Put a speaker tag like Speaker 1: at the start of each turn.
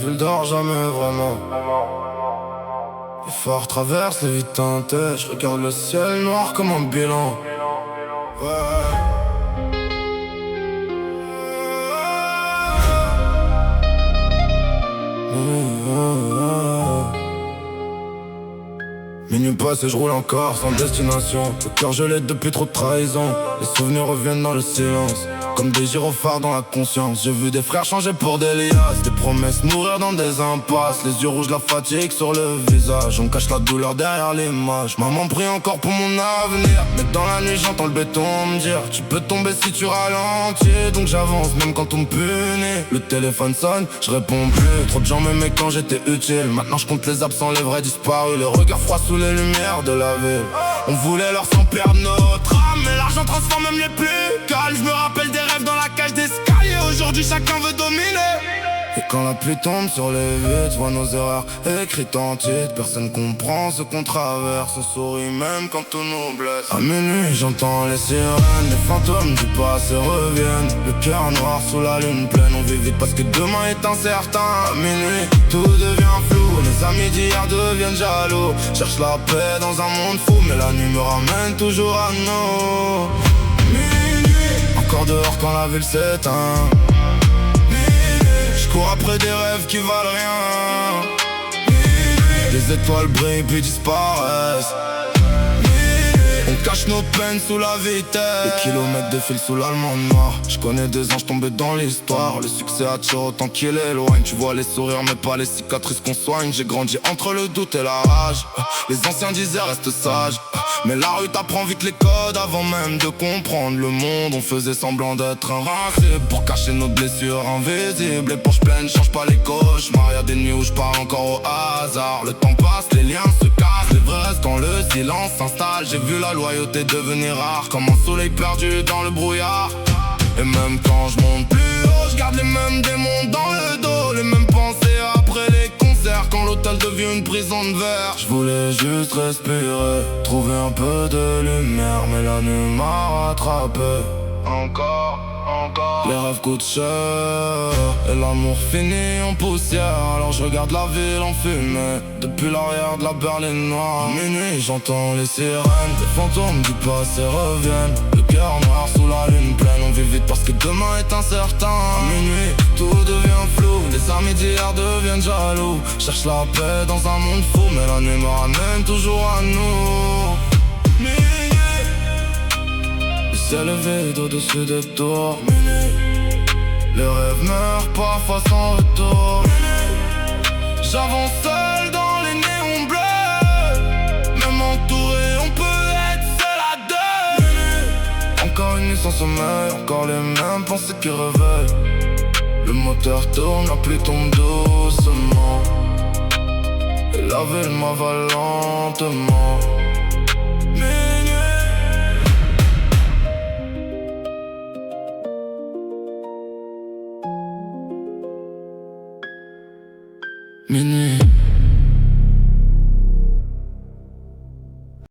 Speaker 1: ville dort jamais vraiment. Les phares traversent les vies teintées. Je regarde le ciel noir comme un bilan. Minuit passé, je roule encore sans destination. Le cœur gelé depuis trop de trahison. Les souvenirs reviennent dans le silence, comme des gyrophares dans la conscience. J'ai vu des frères changer pour des liasses, des promesses mourir dans des impasses. Les yeux rouges, la fatigue sur le visage. On cache la douleur derrière l'image. Maman prie encore pour mon avenir, mais dans la nuit j'entends le béton me dire: tu peux tomber si tu ralentis. Donc j'avance même quand on me punit. Le téléphone sonne, je réponds plus. Trop de gens m'aimaient quand j'étais utile. Maintenant je compte les absents, les vrais disparus. Les regards froids sous les lumières de la ville. On voulait leur sans perdre notre âme, mais l'argent transforme même les plus calmes. Je me rappelle des rêves dans la cage d'escalier. Aujourd'hui chacun veut dominer. Et quand la pluie tombe sur les vitres, vois nos erreurs écrites en titre. Personne comprend ce qu'on traverse. On sourit même quand tout nous blesse. À minuit j'entends les sirènes, les fantômes du passé reviennent. Le cœur noir sous la lune pleine. On vit vite parce que demain est incertain. À minuit tout devient flou. Les amis d'hier deviennent jaloux. Cherche la paix dans un monde fou, mais la nuit me ramène toujours à nous. Minuit, encore dehors quand la ville s'éteint. Je cours après des rêves qui valent rien. Les étoiles brillent puis disparaissent. On cache nos peines sous la vitesse. Les kilomètres défilent sous l'allemande noire. Je connais des anges tombés dans l'histoire. Le succès attire autant qu'il éloigne. Tu vois les sourires mais pas les cicatrices qu'on soigne. J'ai grandi entre le doute et la rage. Les anciens disaient reste sage, mais la rue t'apprend vite les codes. Avant même de comprendre le monde, on faisait semblant d'être invincible pour cacher nos blessures invisibles. Les poches pleines changent pas les cauchemars. Y'a des nuits où je pars encore au hasard. Le temps passe, les liens se cassent. Les vrais restent quand le silence s'installe. J'ai vu la loyauté devenir rare, comme un soleil perdu dans le brouillard. Et même quand je monte plus haut, je garde les mêmes démons dans le dos. Les mêmes pensées après les concerts, quand l'hôtel devient une prison de verre. Je voulais juste respirer, trouver un peu de lumière, mais la nuit m'a rattrapé. Encore. Les rêves coûtent cher et l'amour finit en poussière. Alors je regarde la ville en fumée depuis l'arrière de la berline noire. À minuit j'entends les sirènes, les fantômes du passé reviennent. Le cœur noir sous la lune pleine. On vit vite parce que demain est incertain. À minuit tout devient flou. Les amis d'hier deviennent jaloux. Cherche la paix dans un monde fou, mais la nuit me ramène toujours à nous. Le ciel est vide au-dessus des tours. Les rêves meurent parfois sans retour. J'avance seul dans les néons bleus. Même entouré, on peut être seul à deux. Encore une nuit sans sommeil, encore les mêmes pensées qui réveillent. Le moteur tourne, la pluie tombe doucement. Et la ville m'avale lentement. Minuit.